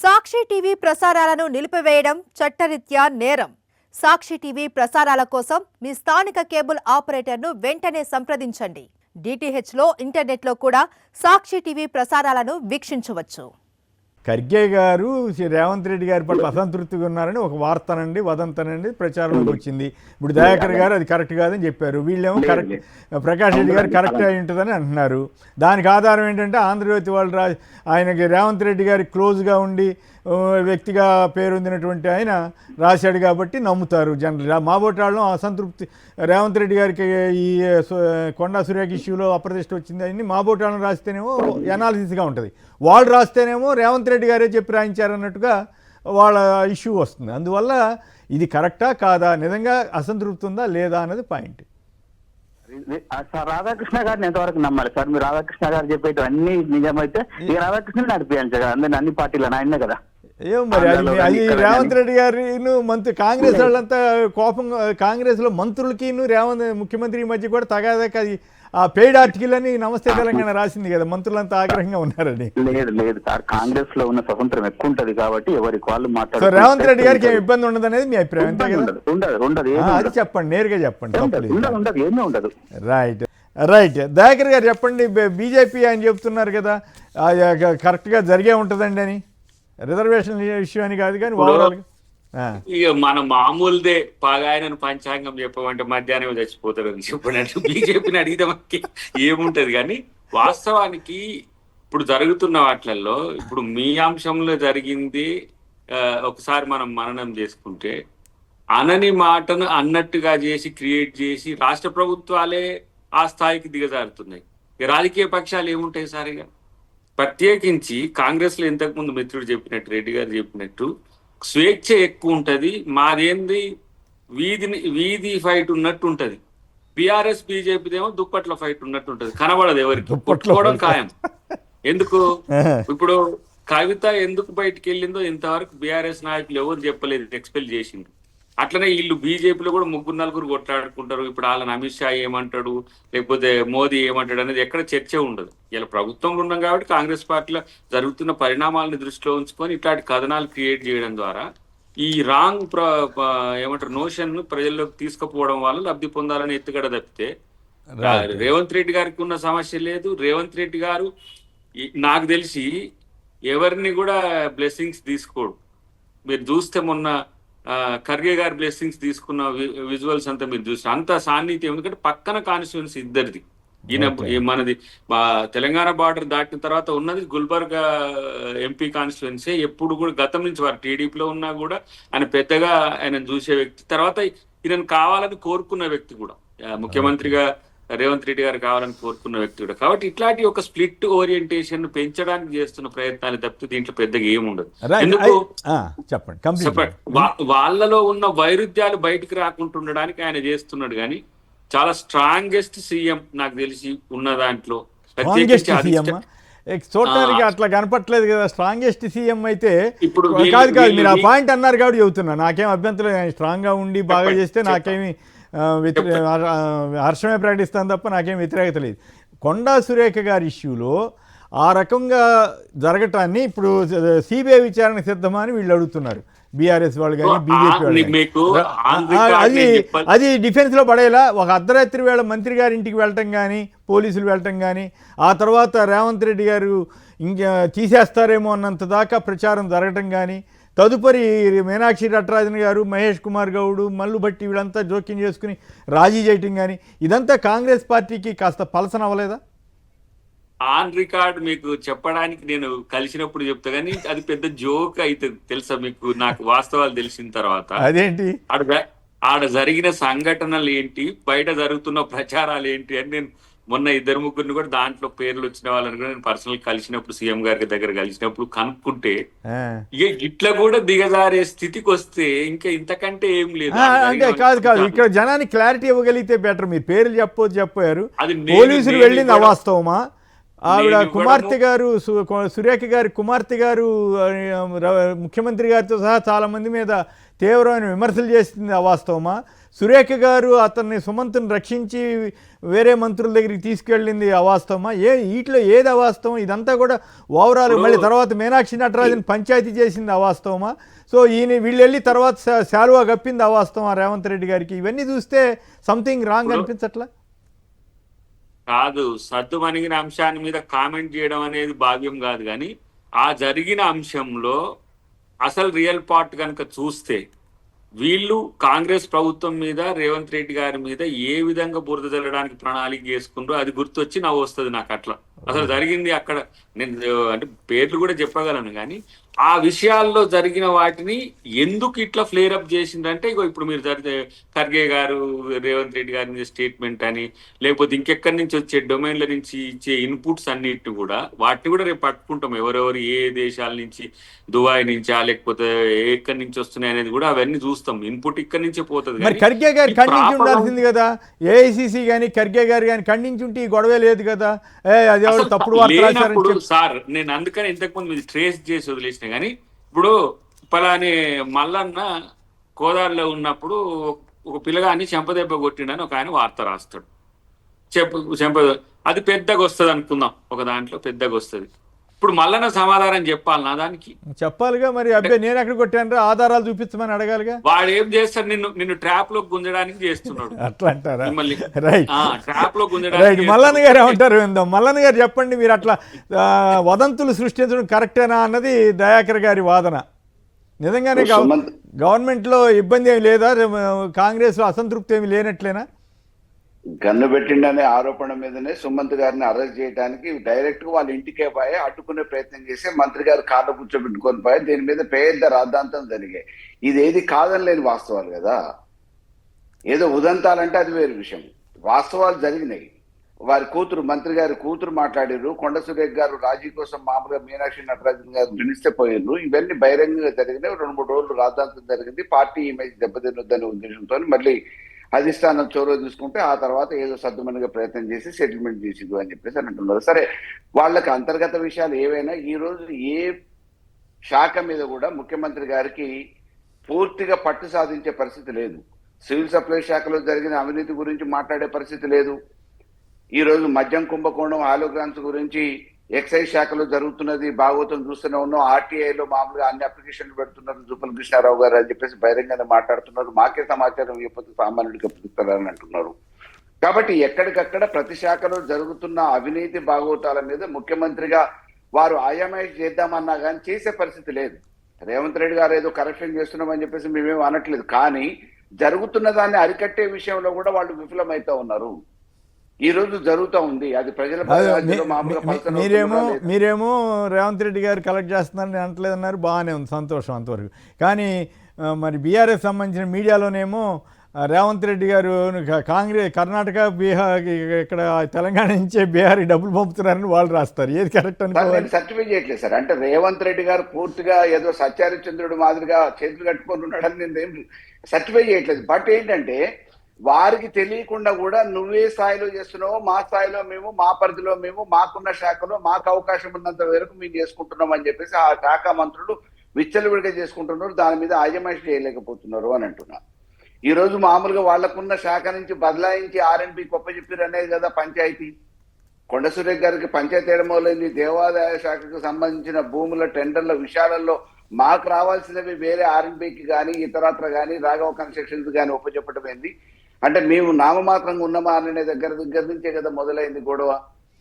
సాక్షి TV ప్రసారాలను నిలిపివేయడం చట్టరీత్యా నేరం. సాక్షి టీవీ ప్రసారాల కోసం మీ స్థానిక కేబుల్ ఆపరేటర్ను వెంటనే సంప్రదించండి. డిటిహెచ్లో, ఇంటర్నెట్లో కూడా సాక్షి టీవీ ప్రసారాలను వీక్షించవచ్చు. ఖర్గే గారు రేవంత్ రెడ్డి గారి పట్ల అసంతృప్తిగా ఉన్నారని ఒక వార్తనండి, వదంతనండి ప్రచారంలోకి వచ్చింది. ఇప్పుడు దయాకర్ గారు అది కరెక్ట్ కాదని చెప్పారు. వీళ్ళేమో కరెక్ట్, ప్రకాష్ రెడ్డి గారు కరెక్ట్ అయి ఉంటుందని అంటున్నారు. దానికి ఆధారం ఏంటంటే ఆంధ్రజ్యోతి వాళ్ళు ఆయనకి రేవంత్ రెడ్డి గారికి క్లోజ్గా ఉండి వ్యక్తిగా పేరొందినటువంటి ఆయన రాశాడు కాబట్టి నమ్ముతారు జనరల్. మా బోటాళ్ళం అసంతృప్తి, రేవంత్ రెడ్డి గారికి ఈ కొండా సురేఖ ఇష్యూలో అప్రతిష్ట వచ్చింది అని మా బోటాళ్ళం రాస్తేనేమో ఎనాలిసిస్గా ఉంటుంది, వాళ్ళు రాస్తేనేమో రేవంత్ రెడ్డి గారే చెప్పి రాయించారన్నట్టుగా వాళ్ళ ఇష్యూ వస్తుంది. అందువల్ల ఇది కరెక్టా కాదా, నిజంగా అసంతృప్తి ఉందా లేదా అన్నది పాయింట్. సార్ రాధాకృష్ణ గారిని ఎంతవరకు నమ్మాలి సార్? మీరు రాధాకృష్ణ గారు చెప్పేటి అన్ని నిజమైతే ఈ రాధాకృష్ణ నడిపించాలి కదా, అందరినీ అన్ని పార్టీలను ఆయనే కదా. ఏమో మరి అది రేవంత్ రెడ్డి గారిను మంత్రి కాంగ్రెస్ వాళ్ళంతా కోపం, కాంగ్రెస్లో మంత్రులకి ముఖ్యమంత్రి మధ్య కూడా తగాదాక ఆ పెయిడ్ ఆర్టికల్ అని నమస్తే తెలంగాణ రాసింది కదా, మంత్రులంతా ఆగ్రహంగా ఉన్నారని. లేదు సార్, కాంగ్రెస్ లో ఉన్న స్వతంత్రం ఎక్కువ ఉంటది కాబట్టి ఎవరికి వాళ్ళు మాట్లాడారు. రేవంత్ రెడ్డి గారికి ఏమి ఇబ్బంది ఉండదు అనేది మీ అభిప్రాయం? ఉండదు. అది చెప్పండి, నేరుగా చెప్పండి. ఉండదు, ఏమీ ఉండదు. రైట్ దయాకర్ గారు చెప్పండి. బీజేపీ ఆయన చెప్తున్నారు కదా కరెక్ట్గా జరిగే ఉంటుందండి అని, రిజర్వేషన్ ఇష్యూ అని కాదు కానీ ఓవరాల్ ఇక మన మామూలుదే పాగాయనను పంచాంగం చెప్పమంటే మధ్యాహ్నం చచ్చిపోతారు అని చెప్పినట్టు బీజేపీని అడిగితే మనకి ఏముంటది. కానీ వాస్తవానికి ఇప్పుడు జరుగుతున్న వాటిల్లో ఇప్పుడు మీ అంశంలో జరిగింది ఒకసారి మనం మననం చేసుకుంటే అనని మాటను అన్నట్టుగా చేసి క్రియేట్ చేసి రాష్ట్ర ప్రభుత్వాలే ఆ స్థాయికి దిగజారుతున్నాయి. రాజకీయ పక్షాలు ఏముంటాయి సార్? ఇక ప్రత్యేకించి కాంగ్రెస్ లో ఇంతకుముందు మిత్రుడు చెప్పినట్టు, రెడ్డి గారు చెప్పినట్టు స్వేచ్ఛ ఎక్కువ ఉంటది. మాదేంది వీధి ఫైట్ ఉన్నట్టు ఉంటది. బీఆర్ఎస్ బీజేపీదేమో దుప్పట్ల ఫైట్ ఉన్నట్టు ఉంటది, కనబడదు ఎవరికి, కొట్టుకోవడం ఖాయం. ఎందుకు ఇప్పుడు కవిత ఎందుకు బయటికి వెళ్ళిందో ఇంతవరకు బీఆర్ఎస్ నాయకులు ఎవరు చెప్పలేదు, ఎక్స్పెల్ చేసిండ్రు. అట్లనే వీళ్ళు బీజేపీలో కూడా 3-4 కొట్లాడుకుంటారు. ఇప్పుడు వాళ్ళని అమిత్ షా ఏమంటాడు లేకపోతే మోదీ ఏమంటాడు అనేది ఎక్కడ చర్చ ఉండదు. ఇలా ప్రభుత్వంలో ఉన్నాం కాబట్టి కాంగ్రెస్ పార్టీలో జరుగుతున్న పరిణామాలను దృష్టిలో ఉంచుకొని ఇట్లాంటి కథనాలు క్రియేట్ చేయడం ద్వారా ఈ రాంగ్ నోషన్ ను ప్రజల్లోకి తీసుకుపోవడం వల్ల లబ్ధి పొందాలని ఎత్తుగడ తప్పితే రేవంత్ రెడ్డి గారికి ఉన్న సమస్య లేదు. రేవంత్ రెడ్డి గారు నాకు తెలిసి ఎవరిని కూడా బ్లెస్సింగ్స్ తీసుకోడు. మీరు చూస్తే మొన్న ఖర్గే గారి బ్లెస్సింగ్స్ తీసుకున్న విజువల్స్ అంతా మీరు చూస్తే అంత సాన్నిధ్యం. ఎందుకంటే పక్కన కాన్స్టిట్యున్సీ ఇద్దరిది. ఈయన మనది తెలంగాణ బార్డర్ దాటిన తర్వాత ఉన్నది గుల్బర్గా ఎంపీ కాన్స్టిట్యున్సీ. ఎప్పుడు కూడా గతం నుంచి వారు టీడీపీలో ఉన్నా కూడా ఆయన పెద్దగా ఆయన చూసే వ్యక్తి. తర్వాత ఈయనను కావాలని కోరుకున్న వ్యక్తి కూడా, ముఖ్యమంత్రిగా రేవంత్ రెడ్డి గారు కావాలని కోరుకున్న వ్యక్తి కూడా. కాబట్టి ఇట్లాంటి ఒక స్ప్లిట్ ఓరియంటేషన్ పెంచడానికి చేస్తున్న ప్రయత్నాలు తప్పితే దీంట్లో పెద్దగా ఏముండదు. ఎందుకు చెప్పండి, వాళ్ళలో ఉన్న వైరుధ్యాలు బయటకు రాకుండా ఉండడానికి ఆయన చేస్తున్నాడు. కానీ చాలా స్ట్రాంగెస్ట్ సీఎం నాకు తెలిసి ఉన్న దాంట్లో. చూడటానికి అట్లా కనపట్లేదు కదా స్ట్రాంగెస్ట్ సీఎం అయితే. ఇప్పుడు కాదు మీరు ఆ పాయింట్ అన్నారు కాబట్టి చెబుతున్నా, నాకేం అభ్యంతరం, స్ట్రాంగ్ గా ఉండి బాగా చేస్తే నాకేమి హర్షమే ప్రకటిస్తాను తప్ప నాకేం వ్యతిరేకత లేదు. కొండా సురేఖ గారి ఇష్యూలో ఆ రకంగా జరగటాన్ని ఇప్పుడు సిబిఐ విచారణ సిద్ధమా అని వీళ్ళు అడుగుతున్నారు, బీఆర్ఎస్ వాళ్ళు కానీ బీజేపీ వాళ్ళు. అది డిఫెన్స్ లో పడేలా ఒక అర్ధరాత్రి వేళ మంత్రి గారి ఇంటికి వెళ్ళటం కానీ, పోలీసులు వెళ్ళటం కానీ, ఆ తర్వాత రేవంత్ రెడ్డి గారు ఇంకా తీసేస్తారేమో అన్నంత దాకా ప్రచారం జరగటం కానీ, తదుపరి మీనాక్షి నటరాజన్ గారు, మహేష్ కుమార్ గౌడ్, మల్లు భట్టి వీళ్ళంతా జోక్యం చేసుకుని రాజీ చేయటం కానీ, ఇదంతా కాంగ్రెస్ పార్టీకి కాస్త పలసన అవ్వలేదా? ఆన్ రికార్డ్ మీకు చెప్పడానికి నేను కలిసినప్పుడు చెప్తా కానీ అది పెద్ద జోక్ అయితే తెలుసా మీకు? నాకు వాస్తవాలు తెలిసిన తర్వాత అదేంటి ఆడ జరిగిన సంఘటనలు ఏంటి, బయట జరుగుతున్న ప్రచారాలు ఏంటి అని నేను మొన్న 2-3 కూడా దాంట్లో పేర్లు వచ్చిన వాళ్ళని కూడా నేను పర్సనల్ కలిసినప్పుడు, సీఎం గారి దగ్గర కలిసినప్పుడు కనుక్కుంటే ఇక ఇట్లా కూడా దిగజారే స్థితికి వస్తే ఇంకా ఇంతకంటే ఏం లేదు. అంటే కాదు ఇక్కడ జనానికి క్లారిటీ ఇవ్వగలిగితే బెటర్. మీరు పేర్లు చెప్పారు, పోలీసులు వెళ్ళింది అవాస్తవమా, ఆవిడ నేను కుమార్తె గారు సురేఖ గారి కుమార్తె గారు ముఖ్యమంత్రి గారితో సహా చాలా మంది మీద తీవ్రమైన విమర్శలు చేసింది అవాస్తవమా? సురేఖ గారు అతన్ని సుమంత్ని రక్షించి వేరే మంత్రుల దగ్గరికి తీసుకెళ్ళింది అవాస్తవమా? వీటిలో ఏది అవాస్తవం? ఇదంతా కూడా ఓవరాల్ మళ్ళీ తర్వాత మీనాక్షి నటరాజన్ పంచాయతీ చేసింది అవాస్తవమా? సో వీళ్ళు వెళ్ళి తర్వాత శాలువా కప్పింది అవాస్తవం రేవంత్ రెడ్డి గారికి. ఇవన్నీ చూస్తే సంథింగ్ రాంగ్ అనిపించట్లా? కాదు, సద్దు మణిగిన అంశాన్ని మీద కామెంట్ చేయడం అనేది భావ్యం కాదు, కానీ ఆ జరిగిన అంశంలో అసలు రియల్ పార్ట్ కనుక చూస్తే వీళ్ళు కాంగ్రెస్ ప్రభుత్వం మీద రేవంత్ రెడ్డి గారి మీద ఏ విధంగా బురద జల్లడానికి ప్రణాళిక చేసుకుంటూ అది గుర్తొచ్చి నవ్వు వస్తుంది నాకు. అట్లా అసలు జరిగింది అక్కడ నేను అంటే పేర్లు కూడా చెప్పగలను, కానీ ఆ విషయాల్లో జరిగిన వాటిని ఎందుకు ఇట్లా ఫ్లేర్ అప్ చేసిందంటే ఇగో ఇప్పుడు మీరు ఖర్గే గారు రేవంత్ రెడ్డి గారి మీద స్టేట్మెంట్ అని, లేకపోతే ఇంకెక్కడి నుంచి వచ్చే డొమైన్ల నుంచి ఇచ్చే ఇన్పుట్స్ అన్నిటిని కూడా వాటిని కూడా రేపు పట్టుకుంటాం. ఎవరెవరు ఏ దేశాల నుంచి, దుబాయ్ నుంచా లేకపోతే ఎక్కడి నుంచి వస్తున్నాయి అనేది కూడా అవన్నీ చూస్తాం. ఇన్పుట్ ఇక్కడి నుంచే పోతుంది. మరి ఖర్గే గారు ఖండించి ఉండాల్సింది కదా, ఏఐసిసి కానీ ఖర్గే గారు కానీ ఖండించి ఉంటే ఈ గొడవే లేదు కదా. అది తప్పుడు లేనప్పుడు సార్ నేను అందుకని ఇంతకుముందు మీరు ట్రేస్ చేసి వదిలేసిన, కానీ ఇప్పుడు పలాని మల్లన్న కోదారిలో ఉన్నప్పుడు ఒక పిల్లగాన్ని చెంపదెబ్బ కొట్టిండని ఒక ఆయన వార్త రాస్తాడు. చెంప అది పెద్దగా వస్తుంది అనుకుందాం, ఒక దాంట్లో పెద్దగా వస్తుంది. ఇప్పుడు మల్లన్న సమాధానం చెప్పాలి నా దానికి? చెప్పాలిగా. మరి అబ్బాయి నేను ఎక్కడ కొట్టాను ఆధారాలు చూపించమని అడగాలిగా. వాడు ఏం చేస్తాడు, నిన్ను ట్రాప్ లో గుంజడానికి చేస్తున్నాడు. అట్లా అంటారా? రైట్, ట్రాప్ లో గుంజడానికి. మల్లన్న గారు ఏమంటారు విందాం. మల్లన్న గారు చెప్పండి, మీరు అట్లా వదంతులు సృష్టించడం కరెక్టేనా అన్నది దయాకర్ గారి వాదన. నిజంగానే గవర్నమెంట్లో ఇబ్బంది ఏమి లేదా? కాంగ్రెస్లో అసంతృప్తి ఏమి లేనట్లేనా? గన్ను పెట్టిండనే ఆరోపణ మీదనే సుమంత్ గారిని అరెస్ట్ చేయడానికి డైరెక్ట్ గా వాళ్ళ ఇంటికే పోయి అడ్డుకునే ప్రయత్నం చేసి మంత్రి గారు కార్లో కూర్చోబెట్టుకొని పోయి దీని మీద పెద్ద రాద్ధాంతం జరిగాయి. ఇది ఏది కాదని లేని వాస్తవాలు కదా. ఏదో ఉదంతాలంటే అది వేరు విషయం. వాస్తవాలు జరిగినాయి. వారి కూతురు, మంత్రి గారి కూతురు మాట్లాడారు. కొండ సురేఖ్ గారు రాజీ కోసం మామూలుగా మీనాక్షి నటరాజన్ గారు పిలిస్తే పోయారు. ఇవన్నీ బహిరంగంగా జరిగినాయి. 2-3 రోజులు రాద్ధాంతం జరిగింది. పార్టీ ఇమేజ్ దెబ్బతినొద్దనే ఉద్దేశంతో మళ్ళీ అధిష్టానం చొరవ తీసుకుంటే ఆ తర్వాత ఏదో సద్దుమణిగా ప్రయత్నం చేసి సెటిల్మెంట్ చేసిదు అని చెప్పేసి అని అంటున్నారు. సరే, వాళ్ళకి అంతర్గత విషయాలు ఏవైనా ఈ రోజు ఏ శాఖ మీద కూడా ముఖ్యమంత్రి గారికి పూర్తిగా పట్టు సాధించే పరిస్థితి లేదు. సివిల్ సప్లై శాఖలో జరిగిన అవినీతి గురించి మాట్లాడే పరిస్థితి లేదు. ఈ రోజు మద్యం కుంభకోణం, ఆలోగ్రామ్స్ గురించి ఎక్సైజ్ శాఖలో జరుగుతున్నది భాగవతం చూస్తూనే ఉన్నాం. ఆర్టీఐలో మామూలుగా అన్ని అప్లికేషన్లు పెడుతున్నారు జూపల్ కృష్ణారావు గారు అని చెప్పేసి బహిరంగంగా మాట్లాడుతున్నారు. మాకే సమాచారం ఇవ్వకపోతే సామాన్యుడికి అప్పగిస్తారని అంటున్నారు. కాబట్టి ఎక్కడికక్కడ ప్రతి శాఖలో జరుగుతున్న అవినీతి భాగవతాల మీద ముఖ్యమంత్రిగా వారు ఆయామాయిష్ చేద్దామన్నా కానీ చేసే పరిస్థితి లేదు. రేవంత్ రెడ్డి గారు ఏదో కరెక్షన్ చేస్తున్నామని చెప్పేసి మేమేం అనట్లేదు, కానీ జరుగుతున్న దాన్ని అరికట్టే విషయంలో కూడా వాళ్ళు విఫలమైతా ఉన్నారు. ఈ రోజు జరుగుతూ ఉంది. అది ప్రజల మీరేమో రేవంత్ రెడ్డి గారు కలెక్ట్ చేస్తున్నారని అనట్లేదన్నారు. బాగానే ఉంది, సంతోషం అంతవరకు. కానీ మరి బీఆర్ఎస్ సంబంధించిన మీడియాలోనేమో రేవంత్ రెడ్డి గారు కాంగ్రెస్ కర్ణాటక, బీహార్, ఇక్కడ తెలంగాణ నుంచే బీహార్కి డబ్బులు పంపుతున్నారని వాళ్ళు రాస్తారు. ఏది కరెక్ట్ అని సర్టిఫై చేయట్లేదు సార్. అంటే రేవంత్ రెడ్డి గారు పూర్తిగా ఏదో సత్యహరిశ్చంద్రుడు మాదిరిగా చేతులు కట్టుకొని ఉన్నాడని నేను ఏం సర్టిఫై చేయట్లేదు. బట్ ఏంటంటే వారికి తెలియకుండా కూడా నువ్వే స్థాయిలో చేస్తున్నావో మా స్థాయిలో మేము, మా పరిధిలో మేము, మాకున్న శాఖలో మాకు అవకాశం ఉన్నంత వరకు మేము చేసుకుంటున్నాం అని చెప్పేసి ఆ శాఖ మంత్రులు విచ్చలవిడిగా చేసుకుంటున్నారు. దాని మీద ఆజమాయిషి చేయలేకపోతున్నారు అని అంటున్నా. ఈ రోజు మామూలుగా వాళ్లకున్న శాఖ నుంచి బదలాయించి R&B గొప్ప చెప్పారు అనేది కదా పంచాయతీ. కొండ సురేఖ్ గారికి పంచాయతీ ఏడమోలేని దేవాదాయ శాఖకు సంబంధించిన భూముల టెండర్ల విషయాలలో మాకు రావాల్సినవి వేరే R&Bకి కానీ ఇతరత్ర కానీ రాఘవ కన్స్ట్రక్షన్స్ కానీ ఒప్పచెప్పడం ఏంది అంటే మేము నామమాత్రంగా ఉన్నామా అనే దగ్గర నుంచే కదా మొదలైంది గొడవ.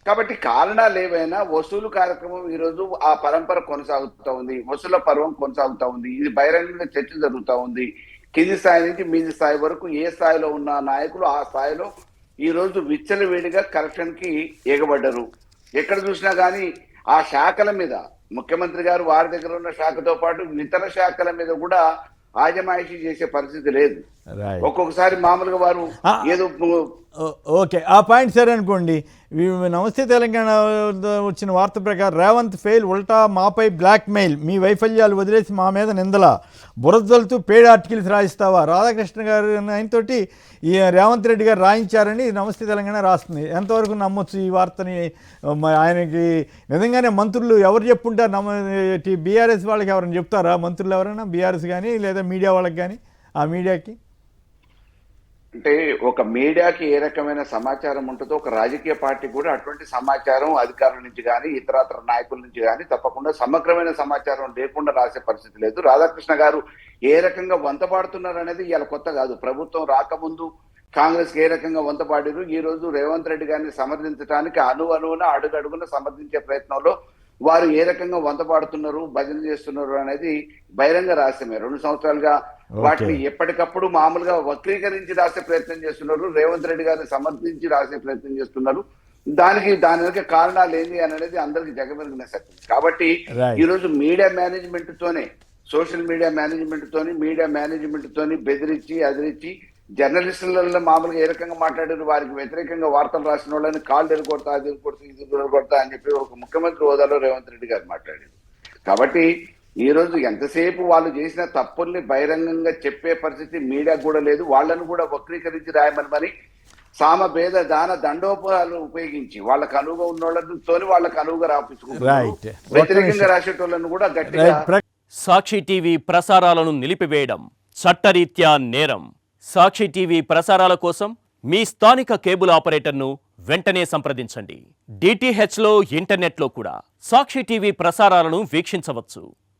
కాబట్టి కారణాలు ఏవైనా వసూలు కార్యక్రమం ఈ రోజు ఆ పరంపర కొనసాగుతూ ఉంది. వసూల పర్వం కొనసాగుతూ ఉంది. ఇది బహిరంగంగా చర్చ జరుగుతూ ఉంది. కింది స్థాయి నుంచి మీది స్థాయి వరకు ఏ స్థాయిలో ఉన్న నాయకులు ఆ స్థాయిలో ఈ రోజు విచ్చలవిడిగా కరప్షన్ కి ఎగబడ్డరు. ఎక్కడ చూసినా కానీ ఆ శాఖల మీద ముఖ్యమంత్రి గారు వారి దగ్గర ఉన్న శాఖతో పాటు ఇతర శాఖల మీద కూడా ఆజమాయిషీ చేసే పరిస్థితి లేదు. రైట్. ఒక్కొక్కసారి మామూలుగా వారు ఏదో ఓకే, ఆ పాయింట్ సరే అనుకోండి. నమస్తే తెలంగాణ వచ్చిన వార్త ప్రకారం రేవంత్ ఫెయిల్, ఉల్టా మాపై బ్లాక్ మెయిల్, మీ వైఫల్యాలు వదిలేసి మా మీద నిందల, బురదలతో పేడ్ ఆర్టికల్స్ రాయిస్తావా? రాధాకృష్ణ గారు ఆయనతోటి ఈ రేవంత్ రెడ్డి గారు రాయించారని నమస్తే తెలంగాణ రాస్తుంది. ఎంతవరకు నమ్మొచ్చు ఈ వార్తని? ఆయనకి నిజంగానే మంత్రులు ఎవరు చెప్పుంటారు? బీఆర్ఎస్ వాళ్ళకి ఎవరైనా చెప్తారా? మంత్రులు ఎవరైనా బీఆర్ఎస్ కానీ లేదా మీడియా వాళ్ళకి కానీ, ఆ మీడియాకి? అంటే ఒక మీడియాకి ఏ రకమైన సమాచారం ఉంటుందో ఒక రాజకీయ పార్టీ కూడా అటువంటి సమాచారం అధికారుల నుంచి కానీ ఇతరత్ర నాయకుల నుంచి కానీ తప్పకుండా సమగ్రమైన సమాచారం లేకుండా రాసే పరిస్థితి లేదు. రాధాకృష్ణ గారు ఏ రకంగా వంతపాడుతున్నారు అనేది ఇవాళ కొత్త కాదు. ప్రభుత్వం రాకముందు కాంగ్రెస్ ఏ రకంగా వంతపాడారు, ఈ రోజు రేవంత్ రెడ్డి గారిని సమర్థించడానికి అణువున అడుగడుగున సమర్థించే ప్రయత్నంలో వారు ఏ రకంగా వంతపాడుతున్నారు, భజన చేస్తున్నారు అనేది బహిరంగ రహస్యమే. 2 సంవత్సరాలుగా వాటిని ఎప్పటికప్పుడు మామూలుగా వక్రీకరించి రాసే ప్రయత్నం చేస్తున్నారు, రేవంత్ రెడ్డి గారిని సమర్థించి రాసే ప్రయత్నం చేస్తున్నారు. దాని వెనక కారణాలు ఏంటి అనేది అందరికి జగమెరిగిన సత్యం. కాబట్టి ఈ రోజు మీడియా మేనేజ్మెంట్ తోనే, సోషల్ మీడియా మేనేజ్మెంట్ తోని బెదిరించి అదిరించి జర్నలిస్టులలో మామూలుగా ఏ రకంగా మాట్లాడారు, వారికి వ్యతిరేకంగా వార్తలు రాసిన వాళ్ళని కాళ్ళు ఎదుర్కొడతా, అది ఎదుర్కొడతా, ఇది ఎదుర్కొడతా అని చెప్పి ఒక ముఖ్యమంత్రి హోదాలో రేవంత్ రెడ్డి గారు మాట్లాడారు. కాబట్టి ఈ రోజు ఎంతసేపు వాళ్ళు చేసిన తప్పుల్ని బహిరంగంగా చెప్పే పరిస్థితి మీడియా కూడా లేదు. వాళ్ళను కూడా వక్రీకరించి రాయమని సామ భేద దాన దండోపాయాలు ఉపయోగించి వాళ్ళకు అనువుగా ఉన్న వాళ్ళతోని వాళ్ళకు అనువుగా రాపించుకుంటారు. వ్యతిరేకంగా రాసేటోళ్ళను కూడా గట్టిగా. సాక్షి టీవీ ప్రసారాలను నిలిపివేయడం చట్టరీత్యా నేరం. సాక్షి టీవీ ప్రసారాల కోసం మీ స్థానిక కేబుల్ ఆపరేటర్ను వెంటనే సంప్రదించండి. డిటిహెచ్లో ఇంటర్నెట్లో కూడా సాక్షి టీవీ ప్రసారాలను వీక్షించవచ్చు.